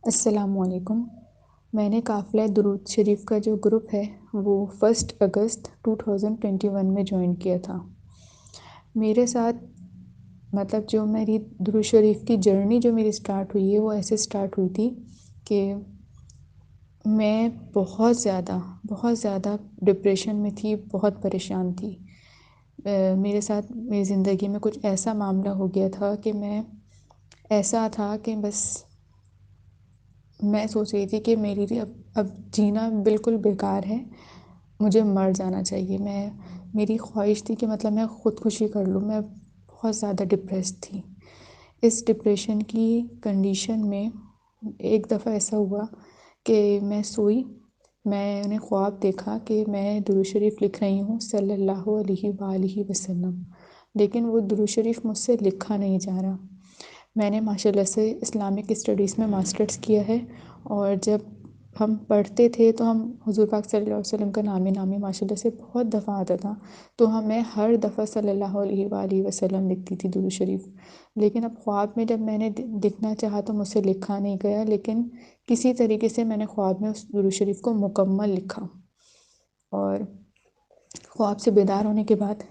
السلام علیکم۔ میں نے قافلہ درود شریف کا جو گروپ ہے وہ 1 اگست 2021 میں جوائن کیا تھا۔ میرے ساتھ جو میری درود شریف کی جرنی جو میری سٹارٹ ہوئی ہے وہ ایسے سٹارٹ ہوئی تھی کہ میں بہت زیادہ ڈپریشن میں تھی، بہت پریشان تھی۔ میرے ساتھ میری زندگی میں کچھ ایسا معاملہ ہو گیا تھا کہ ایسا تھا کہ بس میں سوچ رہی تھی کہ میری لیے اب جینا بالکل بیکار ہے، مجھے مر جانا چاہیے۔ میری خواہش تھی کہ میں خودکشی کر لوں۔ میں بہت زیادہ ڈپریس تھی۔ اس ڈپریشن کی کنڈیشن میں ایک دفعہ ایسا ہوا کہ میں سوئی، میں نے خواب دیکھا کہ میں درود شریف لکھ رہی ہوں صلی اللہ علیہ وآلہ وسلم، لیکن وہ درود شریف مجھ سے لکھا نہیں جا رہا۔ میں نے ماشاء اللہ سے اسلامک اسٹڈیز میں ماسٹرز کیا ہے، اور جب ہم پڑھتے تھے تو ہم حضور پاک صلی اللہ علیہ وسلم کا نامی ماشاء اللہ سے بہت دفعہ آتا تھا، تو میں ہر دفعہ صلی اللہ علیہ وآلہ وسلم لکھتی تھی درود شریف۔ لیکن اب خواب میں جب میں نے لکھنا چاہا تو مجھ سے لکھا نہیں گیا، لیکن کسی طریقے سے میں نے خواب میں اس درود شریف کو مکمل لکھا۔ اور خواب سے بیدار ہونے کے بعد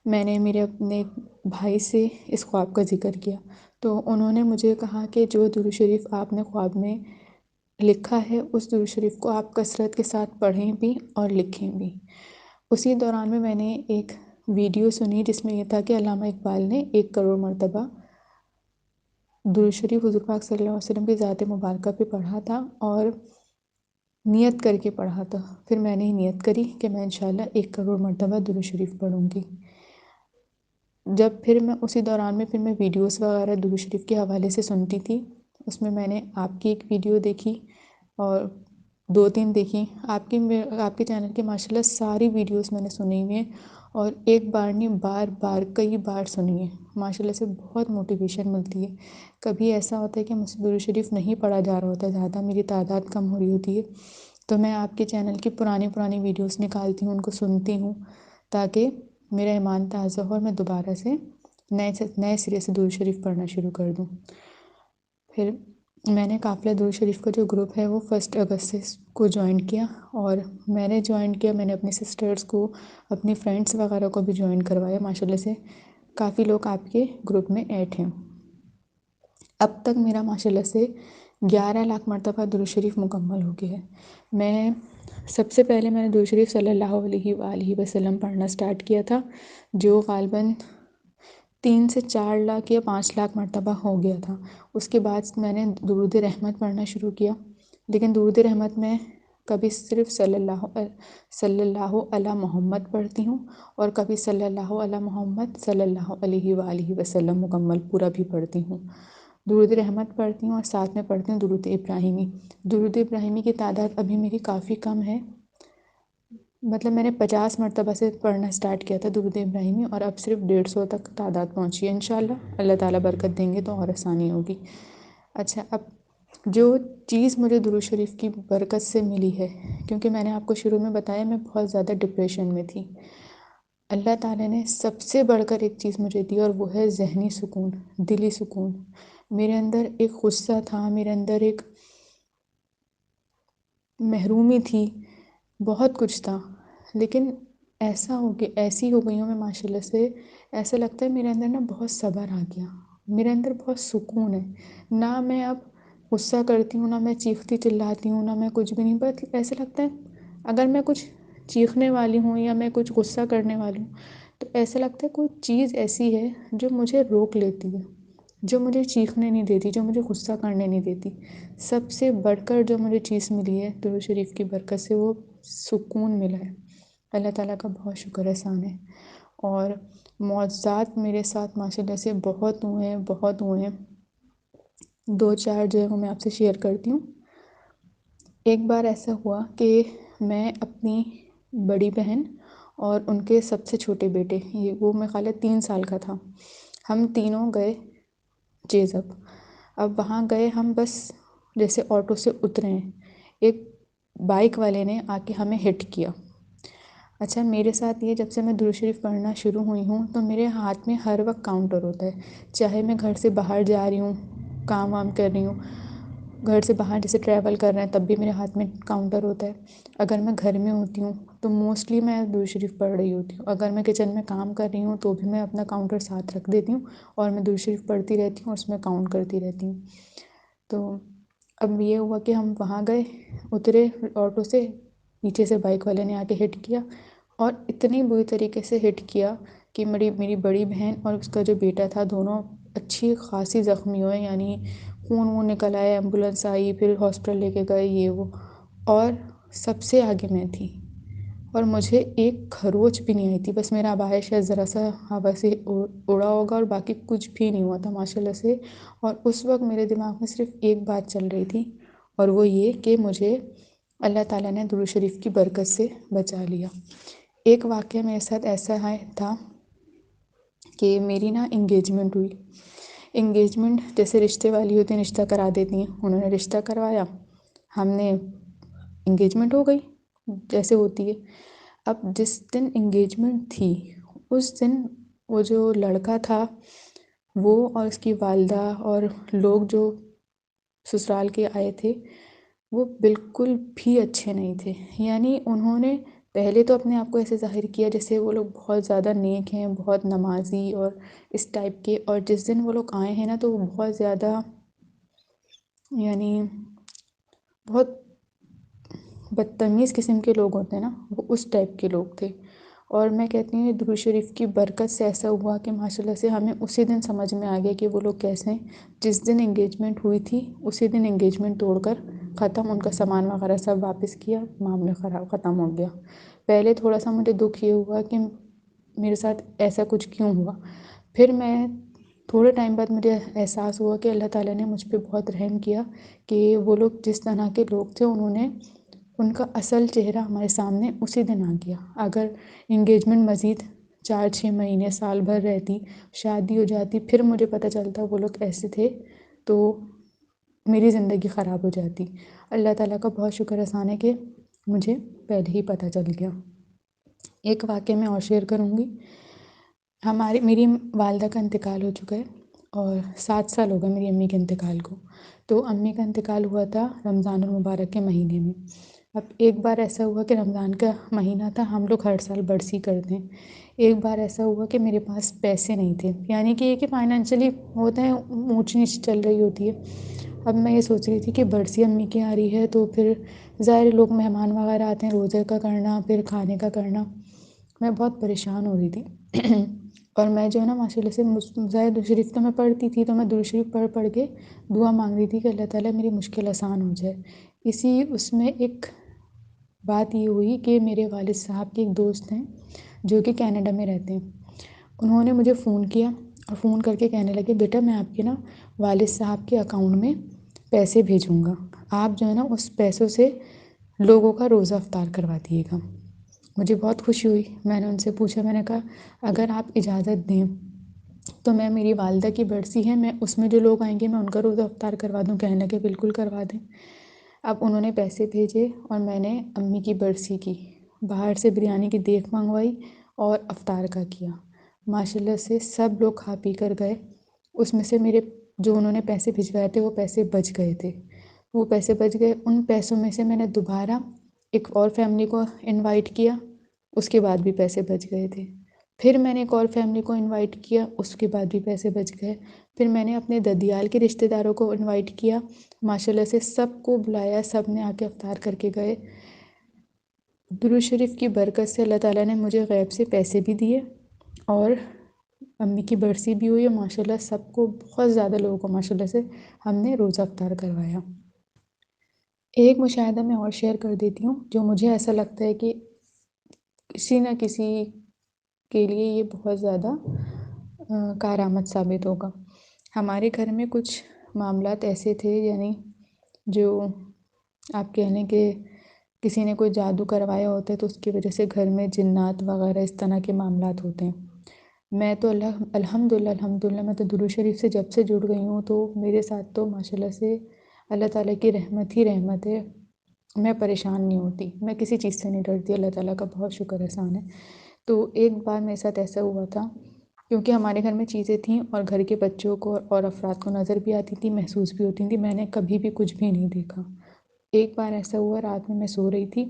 میں نے میرے اپنے بھائی سے اس خواب کا ذکر کیا، تو انہوں نے مجھے کہا کہ جو درود شریف آپ نے خواب میں لکھا ہے اس درود شریف کو آپ کثرت کے ساتھ پڑھیں بھی اور لکھیں بھی۔ اسی دوران میں نے ایک ویڈیو سنی جس میں یہ تھا کہ علامہ اقبال نے 1 کروڑ مرتبہ درود شریف حضور پاک صلی اللہ علیہ وسلم کی ذات مبارکہ پہ پڑھا تھا، اور نیت کر کے پڑھا تھا۔ پھر میں نے نیت کری کہ میں انشاءاللہ 1 کروڑ مرتبہ درود شریف پڑھوں گی۔ پھر میں اسی دوران میں ویڈیوز وغیرہ درود شریف کے حوالے سے سنتی تھی۔ اس میں نے آپ کی ایک ویڈیو دیکھی اور 2-3 دیکھی۔ آپ کے چینل کے ماشاءاللہ ساری ویڈیوز میں نے سنی ہوئی ہیں، اور ایک بار نہیں بار کئی بار سنی ہے۔ ماشاءاللہ سے بہت موٹیویشن ملتی ہے۔ کبھی ایسا ہوتا ہے کہ مجھ سے درود شریف نہیں پڑھا جا رہا ہوتا، زیادہ میری تعداد کم ہو رہی ہوتی ہے، تو میں آپ کے چینل کی پرانی ویڈیوز نکالتی ہوں، ان کو سنتی ہوں، تاکہ میرا ایمان تازہ ہو اور میں دوبارہ سے نئے سرے سے درود شریف پڑھنا شروع کر دوں۔ پھر میں نے قافلہ درود شریف کا جو گروپ ہے وہ 1 اگست کو جوائن کیا، اور میں نے اپنی سسٹرز کو، اپنی فرینڈس وغیرہ کو بھی جوائن کروایا۔ ماشاءاللہ سے کافی لوگ آپ کے گروپ میں ایڈ ہیں۔ اب تک میرا ماشاءاللہ سے 11 لاکھ مرتبہ درود شریف مکمل ہو گیا ہے۔ سب سے پہلے میں نے درود شریف صلی اللہ علیہ وآلہ وسلم پڑھنا سٹارٹ کیا تھا، جو غالباً 3 سے 4 لاکھ یا 5 لاکھ مرتبہ ہو گیا تھا۔ اس کے بعد میں نے درود رحمت پڑھنا شروع کیا، لیکن درود رحمت میں کبھی صرف صلی اللہ علی محمد پڑھتی ہوں، اور کبھی صلی اللہ علی محمد صلی اللہ علیہ وآلہ وسلم مکمل پورا بھی پڑھتی ہوں۔ درود رحمت پڑھتی ہوں اور ساتھ میں پڑھتی ہوں درود ابراہیمی۔ درود ابراہیمی کی تعداد ابھی میری کافی کم ہے، میں نے 50 مرتبہ سے پڑھنا سٹارٹ کیا تھا درود ابراہیمی، اور اب صرف 150 تک تعداد پہنچی ہے۔ انشاءاللہ اللہ تعالیٰ برکت دیں گے تو اور آسانی ہوگی۔ اچھا، اب جو چیز مجھے درود شریف کی برکت سے ملی ہے، کیونکہ میں نے آپ کو شروع میں بتایا میں بہت زیادہ ڈپریشن میں تھی، اللہ تعالیٰ نے سب سے بڑھ کر ایک چیز مجھے دی، اور وہ ہے ذہنی سکون، دلی سکون۔ میرے اندر ایک غصہ تھا، میرے اندر ایک محرومی تھی، بہت کچھ تھا، لیکن ایسی ہو گئی ہوں میں ماشاءاللہ سے، ایسا لگتا ہے میرے اندر بہت صبر آ گیا، میرے اندر بہت سکون ہے۔ نہ میں اب غصہ کرتی ہوں، نہ میں چیختی چلاتی ہوں، نہ میں کچھ بھی نہیں، بس ایسا لگتا ہے اگر میں کچھ چیخنے والی ہوں یا میں کچھ غصہ کرنے والی ہوں، تو ایسا لگتا ہے کوئی چیز ایسی ہے جو مجھے روک لیتی ہے، جو مجھے چیخنے نہیں دیتی، جو مجھے غصہ کرنے نہیں دیتی۔ سب سے بڑھ کر جو مجھے چیز ملی ہے درود شریف کی برکت سے، وہ سکون ملا ہے۔ اللہ تعالیٰ کا بہت شکر احسان ہے، اور معجزات میرے ساتھ ماشاءاللہ سے بہت ہوئے ہیں۔ 2-4 جو ہے وہ میں آپ سے شیئر کرتی ہوں۔ ایک بار ایسا ہوا کہ میں اپنی بڑی بہن اور ان کے سب سے چھوٹے بیٹے، وہ میرے خیال ہے 3 سال کا تھا، ہم تینوں گئے جیزب۔ اب وہاں گئے ہم، بس جیسے آٹو سے اترے ہیں، ایک بائک والے نے آ کے ہمیں ہٹ کیا۔ اچھا، میرے ساتھ یہ جب سے میں درود شریف پڑھنا شروع ہوئی ہوں تو میرے ہاتھ میں ہر وقت کاؤنٹر ہوتا ہے، چاہے میں گھر سے باہر جا رہی ہوں، کام وام کر رہی ہوں، گھر سے باہر جیسے ٹریول کر رہے ہیں تب بھی میرے ہاتھ میں کاؤنٹر ہوتا ہے. اگر میں گھر میں ہوتی ہوں تو موسٹلی میں درود شریف پڑھ رہی ہوتی ہوں. اگر میں کچن میں کام کر رہی ہوں تو بھی میں اپنا کاؤنٹر ساتھ رکھ دیتی ہوں اور میں درود شریف پڑھتی رہتی ہوں اور اس میں کاؤنٹ کرتی رہتی ہوں. تو اب یہ ہوا کہ ہم وہاں گئے، اترے آٹو سے، پیچھے سے بائک والے نے آ کے ہٹ کیا اور اتنی بری طریقے سے ہٹ کیا کہ میری بڑی بہن اور اس کا جو بیٹا تھا دونوں اچھی خاصی زخمی ہوئے، یعنی خون وون نکل آیا، ایمبولینس آئی، پھر ہاسپٹل لے کے گئے یہ وہ. اور سب سے آگے میں تھی اور مجھے ایک خروچ بھی نہیں آئی تھی، بس میرا عبایا شاید ذرا سا ہوا سے اڑا ہوگا اور باقی کچھ بھی نہیں ہوا تھا ماشاء اللہ سے. اور اس وقت میرے دماغ میں صرف ایک بات چل رہی تھی اور وہ یہ کہ مجھے اللہ تعالیٰ نے درود شریف کی برکت سے بچا لیا. ایک واقعہ میرے ساتھ ایسا تھا کہ میری انگیجمنٹ ہوئی. انگیجمنٹ جیسے رشتے والی ہوتی ہیں رشتہ کرا دیتی ہیں، انہوں نے رشتہ کروایا، ہم نے انگیجمنٹ ہو گئی جیسے ہوتی ہے. اب جس دن انگیجمنٹ تھی اس دن وہ جو لڑکا تھا وہ اور اس کی والدہ اور لوگ جو سسرال کے آئے تھے وہ بالکل بھی اچھے نہیں تھے. یعنی انہوں نے پہلے تو اپنے آپ کو ایسے ظاہر کیا جیسے وہ لوگ بہت زیادہ نیک ہیں، بہت نمازی اور اس ٹائپ کے، اور جس دن وہ لوگ آئے ہیں تو وہ بہت زیادہ یعنی بہت بدتمیز قسم کے لوگ ہوتے ہیں وہ اس ٹائپ کے لوگ تھے. اور میں کہتی ہوں درود شریف کی برکت سے ایسا ہوا کہ ماشاء اللہ سے ہمیں اسی دن سمجھ میں آ گیا کہ وہ لوگ کیسے ہیں. جس دن انگیجمنٹ ہوئی تھی اسی دن انگیجمنٹ توڑ کر ختم، ان کا سامان وغیرہ سب واپس کیا، معاملہ ختم ہو گیا. پہلے تھوڑا سا مجھے دکھ یہ ہوا کہ میرے ساتھ ایسا کچھ کیوں ہوا. پھر میں تھوڑے ٹائم بعد مجھے احساس ہوا کہ اللہ تعالیٰ نے مجھ پہ بہت رحم کیا کہ وہ لوگ جس طرح کے لوگ تھے انہوں نے ان کا اصل چہرہ ہمارے سامنے اسی دن آ گیا. اگر انگیجمنٹ مزید 4-6 مہینے سال بھر رہتی، شادی ہو جاتی، پھر مجھے پتہ چلتا وہ لوگ ایسے تھے تو میری زندگی خراب ہو جاتی. اللہ تعالیٰ کا بہت شکر احسان ہے کہ مجھے پہلے ہی پتہ چل گیا. ایک واقعہ میں اور شیئر کروں گی. میری والدہ کا انتقال ہو چکا ہے اور 7 سال ہو گئے میری امی کے انتقال کو. تو امی کا انتقال ہوا تھا رمضان المبارک کے مہینے میں. اب ایک بار ایسا ہوا کہ رمضان کا مہینہ تھا، ہم لوگ ہر سال برسی کرتے ہیں. ایک بار ایسا ہوا کہ میرے پاس پیسے نہیں تھے، یعنی کہ یہ کہ فائنینشلی ہوتا ہے اونچ نیچ چل رہی ہوتی ہے. اب میں یہ سوچ رہی تھی کہ برسی امی کی آ رہی ہے تو پھر ظاہر لوگ مہمان وغیرہ آتے ہیں، روزے کا کرنا پھر کھانے کا کرنا، میں بہت پریشان ہو رہی تھی. اور میں جو ہے ماشاء اللہ سے ظاہر درود شریف تو میں پڑھتی تھی، تو میں درود شریف پڑھ کے دعا مانگ رہی تھی کہ اللہ تعالیٰ میری مشکل آسان ہو جائے. اس میں ایک بات یہ ہوئی کہ میرے والد صاحب کے ایک دوست ہیں جو کہ کینیڈا میں رہتے ہیں. انہوں نے مجھے فون کیا اور فون کر کے کہنے لگے بیٹا میں آپ کے والد صاحب کے اکاؤنٹ میں پیسے بھیجوں گا، آپ جو ہے اس پیسوں سے لوگوں کا روزہ افطار کروا دیے گا. مجھے بہت خوشی ہوئی. میں نے ان سے پوچھا، میں نے کہا اگر آپ اجازت دیں تو میری والدہ کی برسی ہے، میں اس میں جو لوگ آئیں گے میں ان کا روزہ افطار کروا دوں. کہنے لگے بالکل کروا دیں. اب انہوں نے پیسے بھیجے اور میں نے امی کی برسی کی، باہر سے بریانی کی دیگ منگوائی اور افطار کا کیا. ماشاء اللہ سے سب لوگ کھا پی کر گئے. اس میں سے میرے جو انہوں نے پیسے بھجوائے تھے وہ پیسے بچ گئے تھے. وہ پیسے بچ گئے. ان پیسوں میں سے میں نے دوبارہ ایک اور فیملی کو انوائٹ کیا، اس کے بعد بھی پیسے بچ گئے تھے. پھر میں نے ایک اور فیملی کو انوائٹ کیا، اس کے بعد بھی پیسے بچ گئے. پھر میں نے اپنے ددیال کے رشتہ داروں کو انوائٹ کیا، ماشاء اللہ سے سب کو بلایا، سب نے آ کے افطار کر کے گئے. درود شریف کی برکت سے اللہ تعالیٰ نے مجھے غیب سے پیسے بھی دیے اور امی کی برسی بھی ہوئی، اور ماشاء اللہ سب کو بہت زیادہ لوگوں کو ماشاء اللہ سے ہم نے روزہ افطار کروایا. ایک مشاہدہ میں اور شیئر کر دیتی ہوں جو مجھے ایسا لگتا ہے کہ کسی نہ کسی کے لیے یہ بہت زیادہ کارآمد ثابت ہوگا. ہمارے گھر میں کچھ معاملات ایسے تھے، یعنی جو آپ کہہ لیں کہ کسی نے کوئی جادو کروایا ہوتا ہے تو اس کی وجہ سے گھر میں جنات وغیرہ اس طرح کے معاملات ہوتے ہیں. میں تو الحمدللہ میں تو درود شریف سے جب سے جڑ گئی ہوں تو میرے ساتھ تو ماشاء اللہ سے اللہ تعالیٰ کی رحمت ہی رحمت ہے. میں پریشان نہیں ہوتی، میں کسی چیز سے نہیں ڈرتی. اللہ تعالیٰ کا بہت شکر احسان ہے. تو ایک بار میرے ساتھ ایسا ہوا تھا کیونکہ ہمارے گھر میں چیزیں تھیں اور گھر کے بچوں کو اور افراد کو نظر بھی آتی تھی، محسوس بھی ہوتی تھیں، میں نے کبھی بھی کچھ بھی نہیں دیکھا۔ ایک بار ایسا ہوا، رات میں سو رہی تھی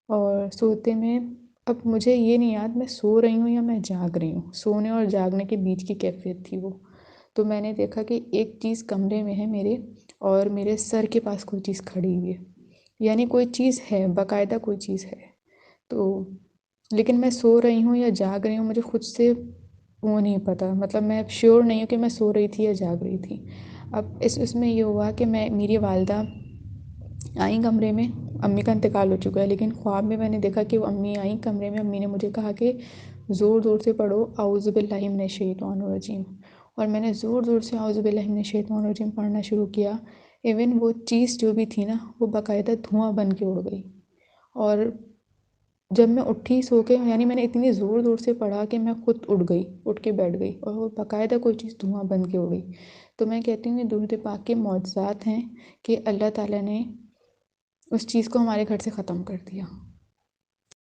اور سوتے میں، اب مجھے یہ نہیں یاد میں سو رہی ہوں یا میں جاگ رہی ہوں، سونے اور جاگنے کے بیچ کی کیفیت تھی وہ۔ تو میں نے دیکھا کہ ایک چیز کمرے میں ہے میرے، اور میرے سر کے پاس کوئی چیز کھڑی ہوئی ہے، یعنی کوئی چیز ہے، باقاعدہ کوئی چیز ہے۔ تو لیکن میں سو رہی ہوں یا جاگ رہی ہوں مجھے خود سے وہ نہیں پتہ، مطلب میں شیور نہیں ہوں کہ میں سو رہی تھی یا جاگ رہی تھی۔ اب اس میں یہ ہوا کہ میری والدہ آئیں کمرے میں، امی کا انتقال ہو چکا ہے، لیکن خواب میں میں نے دیکھا کہ وہ امی آئیں کمرے میں، امی نے مجھے کہا کہ زور زور سے پڑھو اعوذ باللہ من الشیطان الرجیم، اور میں نے زور زور سے اعوذ باللہ من الشیطان الرجیم پڑھنا شروع کیا۔ ایون وہ چیز جو بھی تھی نا وہ باقاعدہ دھواں بن کے اڑ گئی، اور جب میں اٹھی سو کے، یعنی میں نے اتنی زور زور سے پڑھا کہ میں خود اٹھ گئی، اٹھ کے بیٹھ گئی، اور وہ باقاعدہ کوئی چیز دھواں بن کے اڑ گئی۔ تو میں کہتی ہوں یہ درود پاک کے معجزات ہیں کہ اللہ تعالیٰ نے اس چیز کو ہمارے گھر سے ختم کر دیا۔